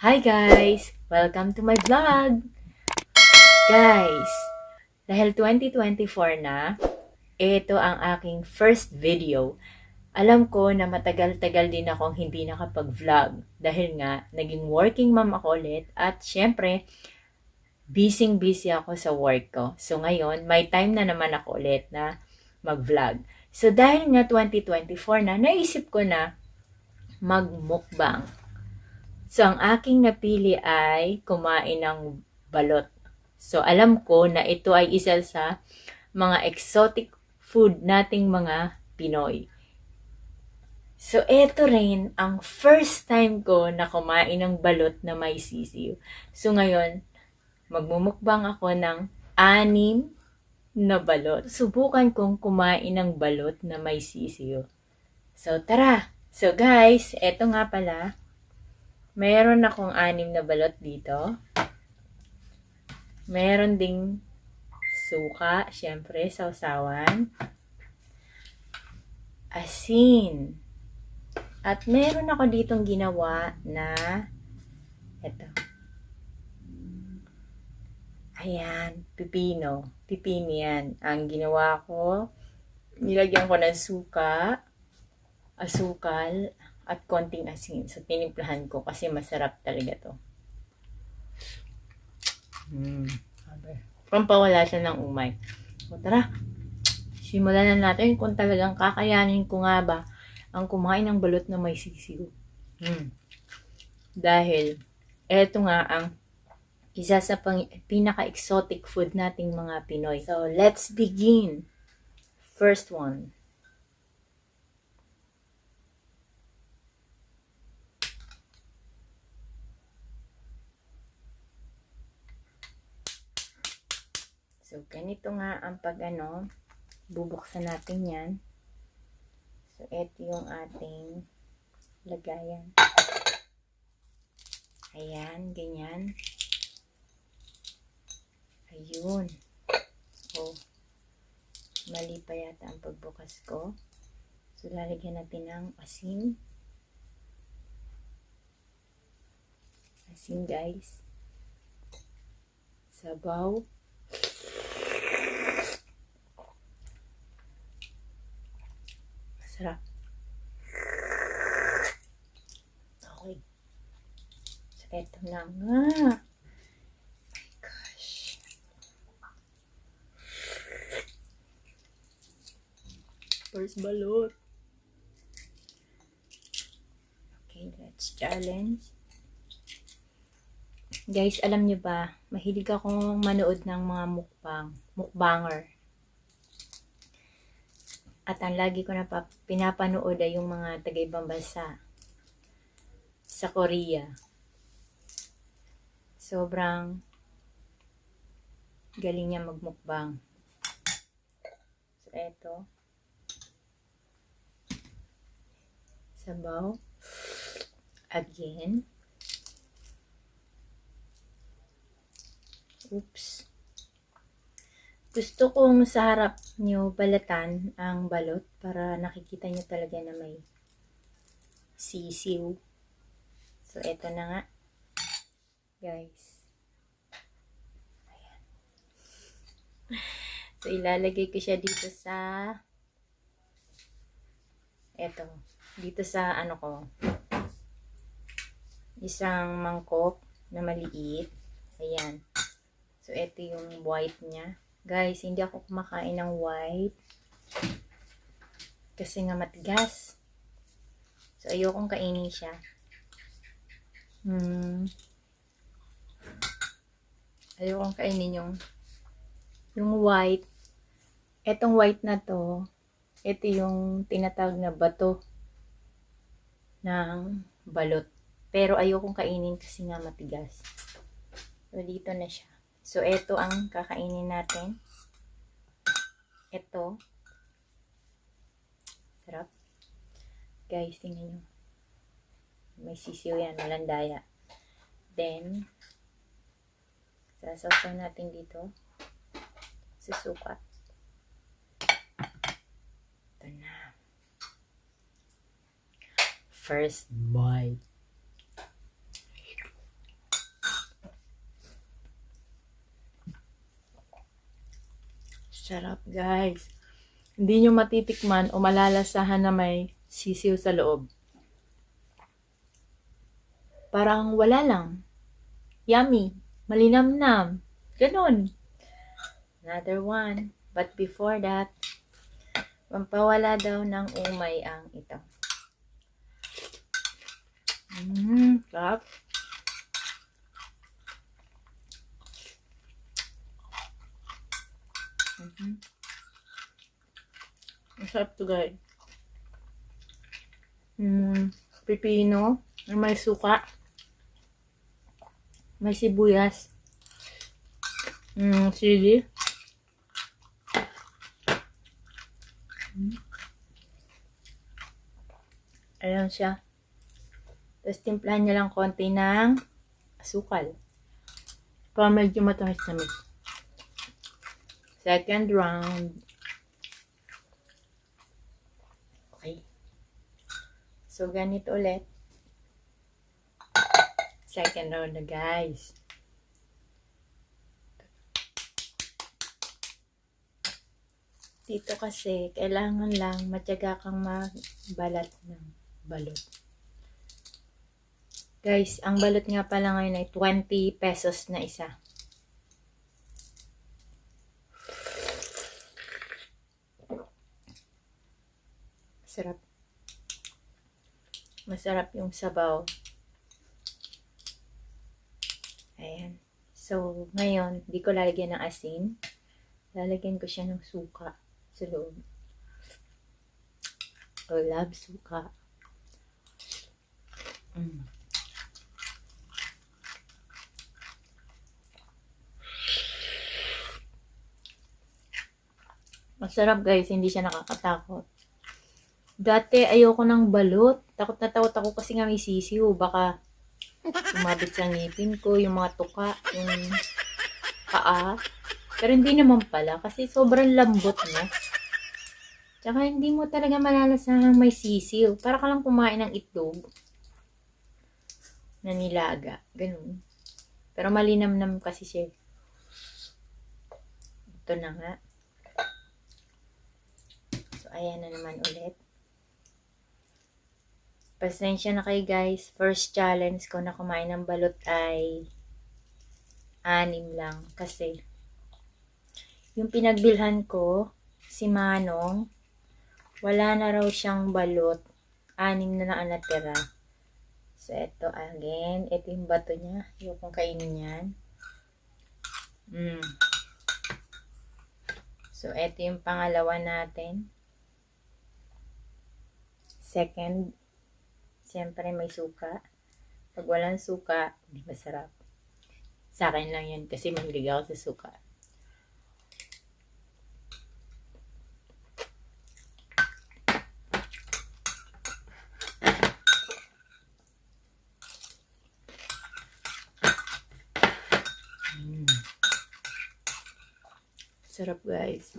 Hi guys! Welcome to my vlog! Guys, dahil 2024 na, ito ang aking first video. Alam ko na matagal-tagal din akong hindi nakapag-vlog dahil nga naging working mom ako ulit at syempre, busy ako sa work ko. So ngayon, may time na naman ako ulit na mag-vlog. So dahil nga 2024 na, naisip ko na mag-mukbang. So, ang aking napili ay kumain ng balot. So, alam ko na ito ay isa sa mga exotic food nating mga Pinoy. So, ito rin ang first time ko na kumain ng balot na may sisiw. So, ngayon, magmumukbang ako ng 6 na balot. Subukan kong kumain ng balot na may sisiw. So, tara! So, guys, eto nga pala. Meron akong 6 na balot dito. Meron ding suka, syempre, sausawan. Asin. At meron ako ditong ginawa na eto. Ayan, pipino. Pipino yan. Ang ginawa ko, nilagyan ko ng suka, asukal, at konting asin. So, tinimplahan ko kasi masarap talaga to. Pampawala siya ng umay. So, tara, simulan na natin kung talagang kakayanin ko nga ba ang kumain ng balot na may sisiw. Dahil, eto nga ang isa sa pinaka-exotic food nating mga Pinoy. So, let's begin. First one. So, ganito nga ang bubuksan natin yan. So, ito yung ating lagayan. Ayan, ganyan. Ayun. Oh, mali pa yata ang pagbukas ko. So, lalagyan natin ng asin. Asin, guys. Sabaw. Masarap. Okay. So, eto na nga. My gosh. First balot. Okay, let's challenge. Guys, alam niyo ba, mahilig akong manood ng mga mukbanger. At ang lagi ko na pinapanood ay yung mga taga-ibang bansa sa Korea. Sobrang galing niya magmukbang. So, eto. Sabaw. Again. Oops. Gusto kong sa harap nyo balatan ang balot para nakikita nyo talaga na may sisiw. So, eto na nga. Guys. Ayan. So, ilalagay ko siya dito sa eto. Dito sa isang mangkok na maliit. Ayan. So, ito yung white niya. Guys, hindi ako kumakain ng white. Kasi nga matigas. So, ayokong kainin siya. Ayokong kainin yung white. Etong white na to, ito yung tinatawag na bato ng balot. Pero ayokong kainin kasi nga matigas. So, dito na siya. So, ito ang kakainin natin. Ito. Sarap. Guys, tingnan nyo. May sisiw yan. Walang daya. Then, sasawaw natin dito. Susuka. Ito na. First bite. Sarap, guys. Hindi nyo matitikman o malalasahan na may sisiw sa loob. Parang wala lang. Yummy. Malinamnam. Ganon. Another one. But before that, pampawala daw ng umay ang ito. Sarap. Masarap to, guys. Pipino. May suka. May sibuyas. Sili. Ayan siya. Tapos timplahan nyo lang konti ng asukal. Para medyo matamis-tamis. Second round. Okay. So, ganito ulit. Second round na, guys. Dito kasi, kailangan lang matyaga kang magbalat ng balot. Guys, ang balot nga pala ngayon ay 20 pesos na isa. Masarap. Masarap yung sabaw. Ayan. So, ngayon, di ko lalagyan ng asin. Lalagyan ko siya ng suka sa loob. I love suka. Masarap, guys, hindi siya nakakatakot. Dati ayoko ng balot. Takot na takot ako kasi nga may sisiw. Baka umabit sa ngipin ko, yung mga tuka, yung paa. Pero hindi naman pala kasi sobrang lambot na. Tsaka hindi mo talaga malalasahang may sisiw. Para ka lang kumain ng itlog na nilaga. Ganun. Pero malinamnam kasi siya. Ito na nga. So, ayan na naman ulit. Pasensya na kayo, guys. First challenge ko na kumain ng balot ay 6 lang. Kasi yung pinagbilhan ko, si Manong, wala na raw siyang balot. 6 na lang ang natira. So, ito again. Ito yung bato niya. Yung kung kainin yan. So, ito yung pangalawa natin. Second, siyempre may suka. Pag walang suka, hindi masarap. Sa akin lang yan kasi mahilig ako sa suka. Sarap, guys.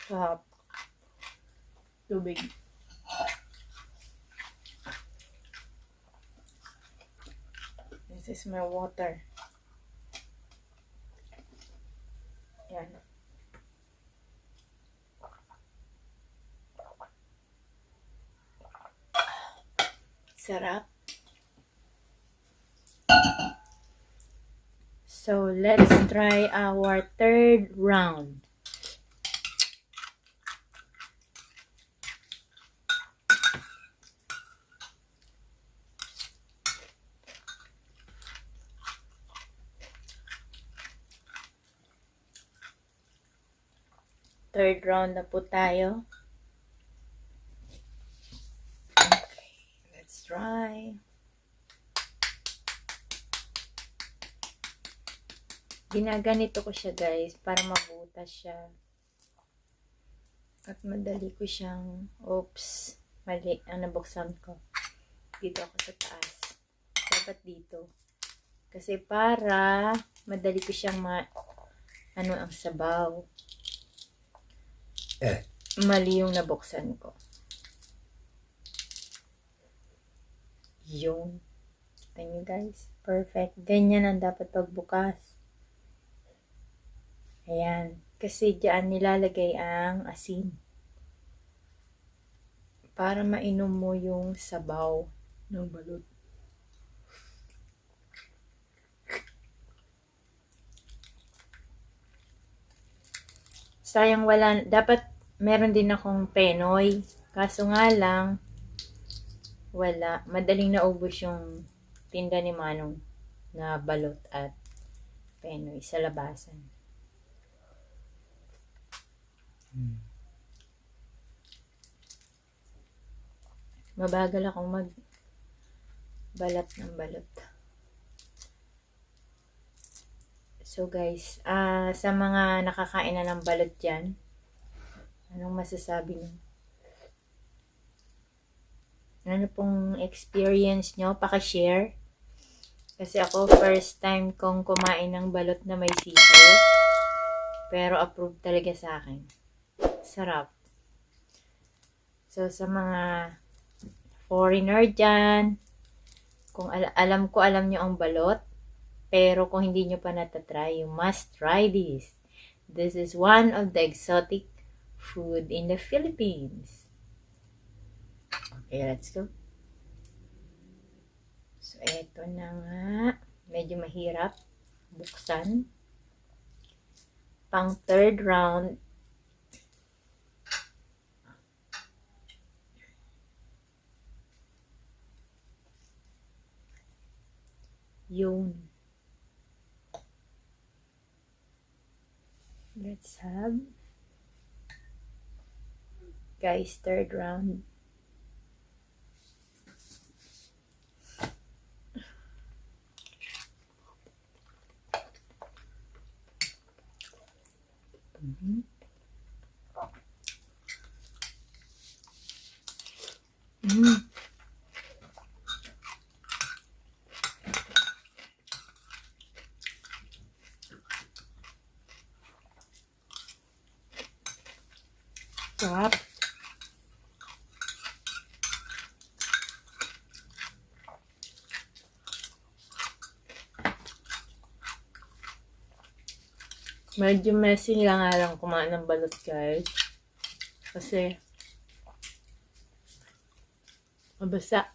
Sarap. Tubig. This is my water. Yan. Sarap. So, let's try our third round. Third round na po tayo. Okay, let's try. Ginaganito ko siya, guys, para mabutas siya. At madali ko siyang, oops, mali, ang nabuksan ko. Dito ako sa taas. Dapat dito. Kasi para madali ko siyang ano ang sabaw. Mali yung nabuksan ko. Yung. Kita nyo guys. Perfect. Ganyan ang dapat pagbukas. Ayan. Kasi diyan nilalagay ang asin. Para mainom mo yung sabaw ng balut. Sayang wala. Dapat meron din akong penoy. Kaso nga lang, wala. Madaling naubos yung tinda ni Manong na balot at penoy sa labasan. Mabagal akong magbalat ng balot. So guys, sa mga nakakain na ng balot dyan, anong masasabi niyo? Ano pong experience nyo? Paka-share. Kasi ako, first time kong kumain ng balot na may sito. Pero approved talaga sa akin. Sarap. So, sa mga foreigner dyan, kung alam nyo ang balot, pero kung hindi nyo pa natatry, you must try this. This is one of the exotic food in the Philippines. Okay, let's go. So, eto na nga. Medyo mahirap buksan. Pang third round. Yun. Let's have. Guys, third round. Mm-hmm. Sarap. Medyo messy lang nga lang kumain ng balot guys. Kasi mabasa.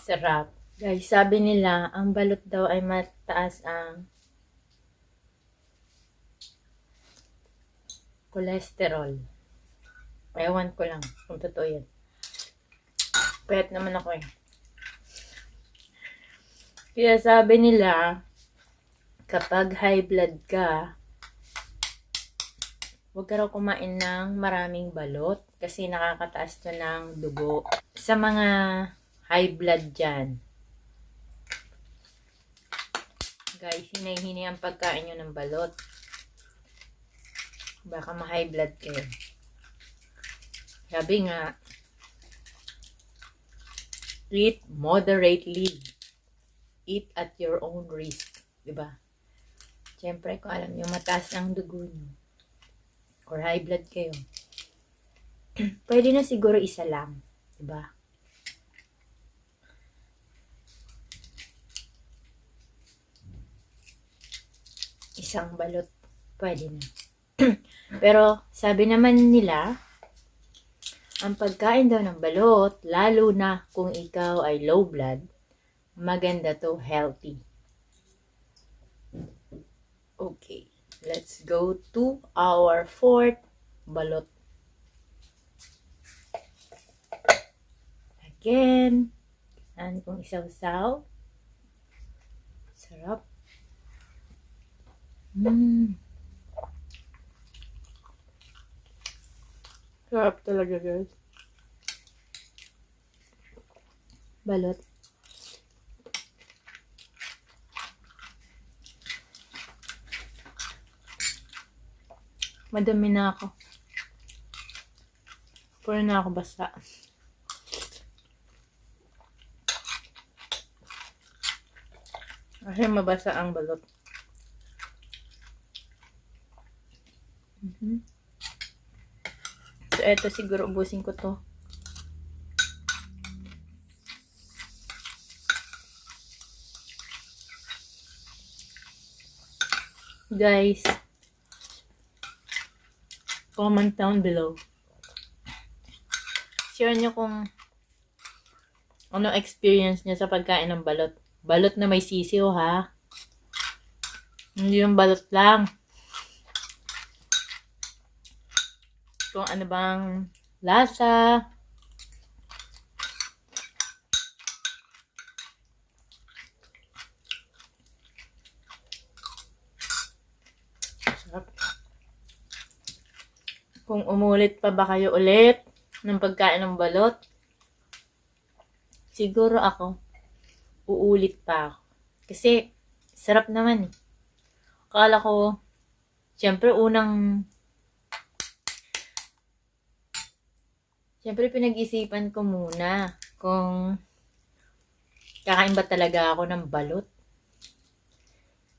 Sarap. Guys, sabi nila, ang balot daw ay mataas ang cholesterol. Ewan ko lang kung totoo yan. Payat naman ako eh. Kaya sabi nila, kapag high blood ka, huwag ka raw kumain ng maraming balot kasi nakakataas to ng dugo. Sa mga high blood dyan, guys, hinay-hinay ang pagkain nyo ng balot. Baka ma-high blood kayo. Sabi nga, eat moderately. Eat at your own risk. Diba? Siyempre, kung alam nyo, mataas ang dugo nyo or high blood kayo, pwede na siguro isa lang. Diba? Isang balot, pwede na. Pero, sabi naman nila, ang pagkain daw ng balot, lalo na kung ikaw ay low blood, maganda to, healthy. Okay, let's go to our fourth balot. Again, and kung isaw-saw, sarap. Sarap talaga guys. Balot. Madami na ako. Puro na ako basta. Kasi mabasa ang balot. So, eto siguro ubusin ko to. Guys, comment down below. Share nyo kung ano experience nyo sa pagkain ng balot. Balot na may sisiw, ha? Hindi yung balot lang. Kung ano bang lasa. Sarap. Kung umulit pa ba kayo ulit ng pagkain ng balot, siguro ako, uulit pa ako. Kasi, sarap naman eh. Akala ko, syempre pinag-isipan ko muna kung kakain ba talaga ako ng balot.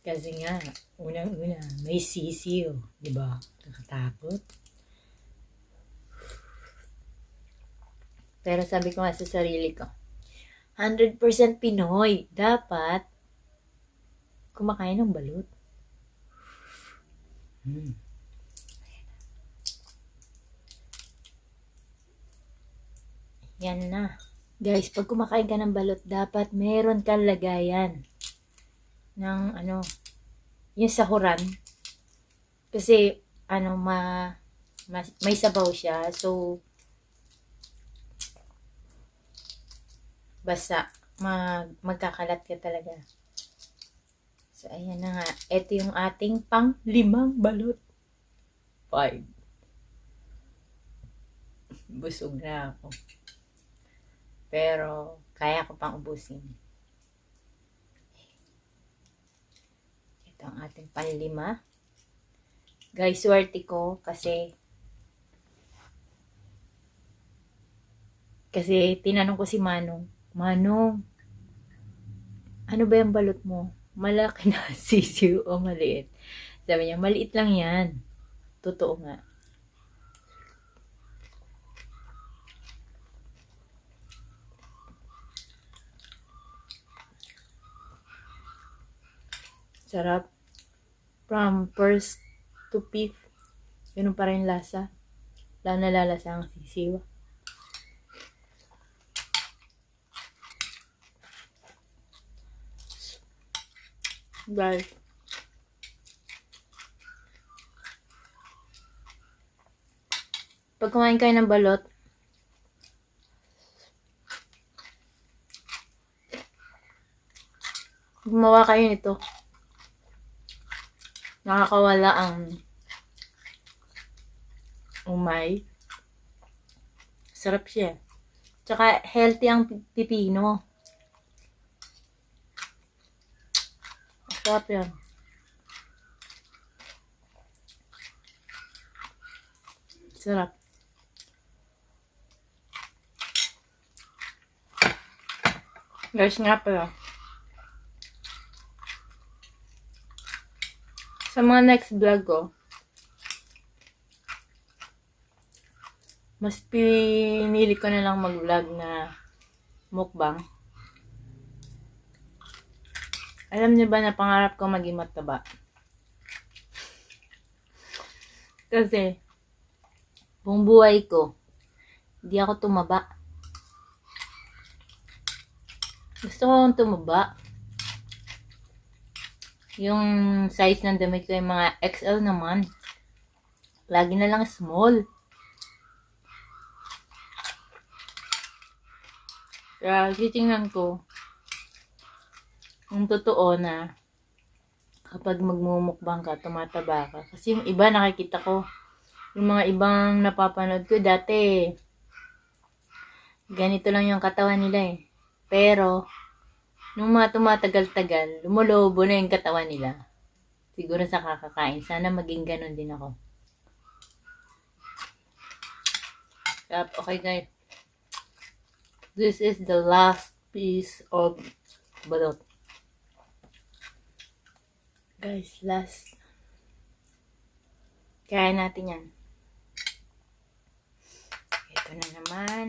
Kasi nga, unang-una, may sisiw, di ba? Nakatakot. Pero sabi ko nga sa sarili ko, 100% Pinoy. Dapat kumakain ng balot. Yan na. Guys, pag kumakain ka ng balot, dapat meron kang lagayan ng yung sahuran. Kasi, may sabaw siya. So, basta, magkakalat ka talaga. So, ayan na nga. Ito yung ating pang-limang balot. 5. Busog na ako. Pero, kaya ko pang ubusin. Ito ang ating pang-5. Guys, swerte ko kasi tinanong ko si Manong, ano ba yung balot mo? Malaki na sisiw o maliit? Sabi niya, maliit lang yan. Totoo nga. Sarap. From first to fifth, ganun pa rin lasa. Nalalasa ang sisiw. Guys, pag kumain kayo ng balot, gumawa kayo nito. Nakakawala ang umay. Sarap siya. Tsaka healthy ang pipino. Sarap yan. Sarap. Guys, nga pala. Sa mga next vlog ko, mas pinili ko na lang mag-vlog na mukbang. Alam niyo ba na pangarap ko maging mataba? Kasi, buong buhay ko, hindi ako tumaba. Gusto ko akong tumaba. Yung size ng damit ko yung mga XL naman. Lagi na lang small. Kaya titingnan ko yung totoo na kapag magmumukbang ka, tumataba ka. Kasi yung iba nakikita ko, yung mga ibang napapanood ko dati, ganito lang yung katawan nila eh. Pero, nung mga tumatagal-tagal, lumulobo na yung katawan nila. Siguro sa kakakain. Sana maging ganun din ako. Okay guys. This is the last piece of balot. Guys, last. Kaya natin yan. Ito na naman.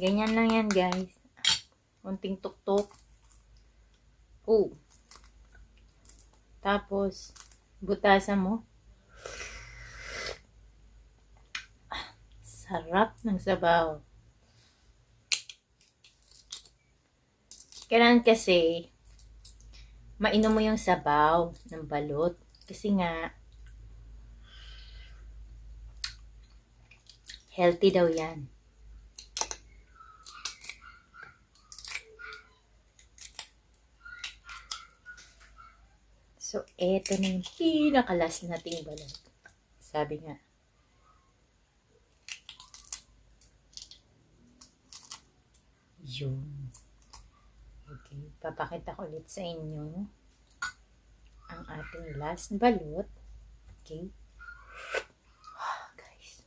Ganyan lang yan, guys. Unting tuktok. Oh. Tapos, butasan mo. Sarap ng sabaw. Kailangan kasi, mainom mo yung sabaw ng balot. Kasi nga, healthy daw yan. So, eto na yung pinakalas nating balot. Sabi nga. Yun. Okay. Papakita ko ulit sa inyo ang ating last balot. Okay. Guys.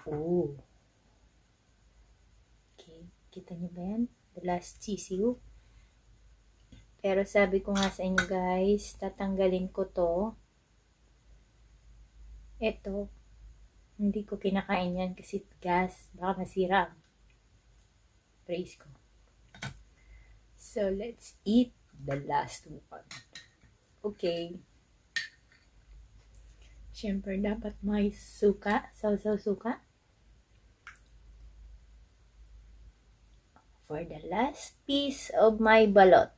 Oh. Okay. Kita nyo ba yan? The last sisiu. Pero sabi ko nga sa inyo guys, tatanggalin ko to. Ito. Hindi ko kinakain yan kasi gas. Baka masira. Praise ko. So, let's eat the last one. Okay. Siyempre, dapat may suka. Sausaw suka. For the last piece of my balot.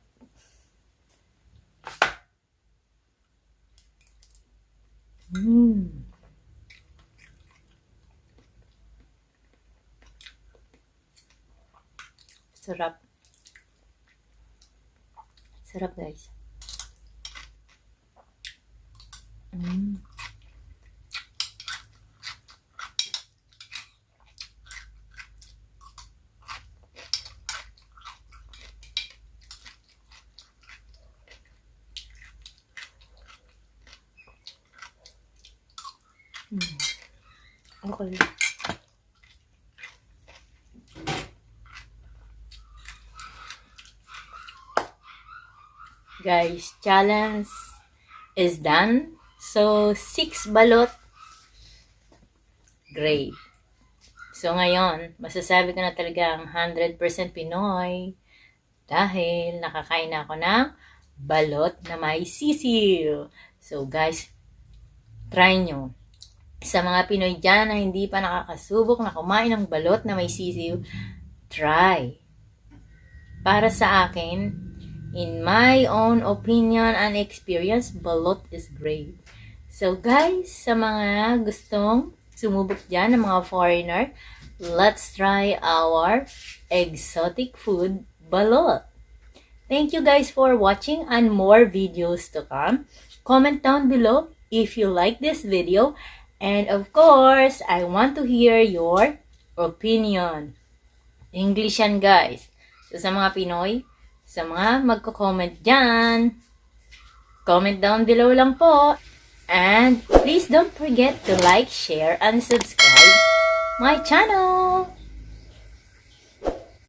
Sarap. Sarap, guys. Okay. Guys, challenge is done. So, 6 balot. Great. So, ngayon, masasabi ko na talaga ang 100% Pinoy dahil nakakain na ako ng balot na may sisiw. So, guys, try nyo. Sa mga Pinoy dyan na hindi pa nakakasubok na kumain ng balot na may sisiw, try. Para sa akin, in my own opinion and experience, balot is great. So guys, sa mga gustong sumubok dyan ng mga foreigner, let's try our exotic food, balot. Thank you guys for watching and more videos to come. Comment down below if you like this video. And of course, I want to hear your opinion. English yan guys. So sa mga Pinoy, sa mga magko-comment dyan, comment down below lang po. And please don't forget to like, share, and subscribe my channel.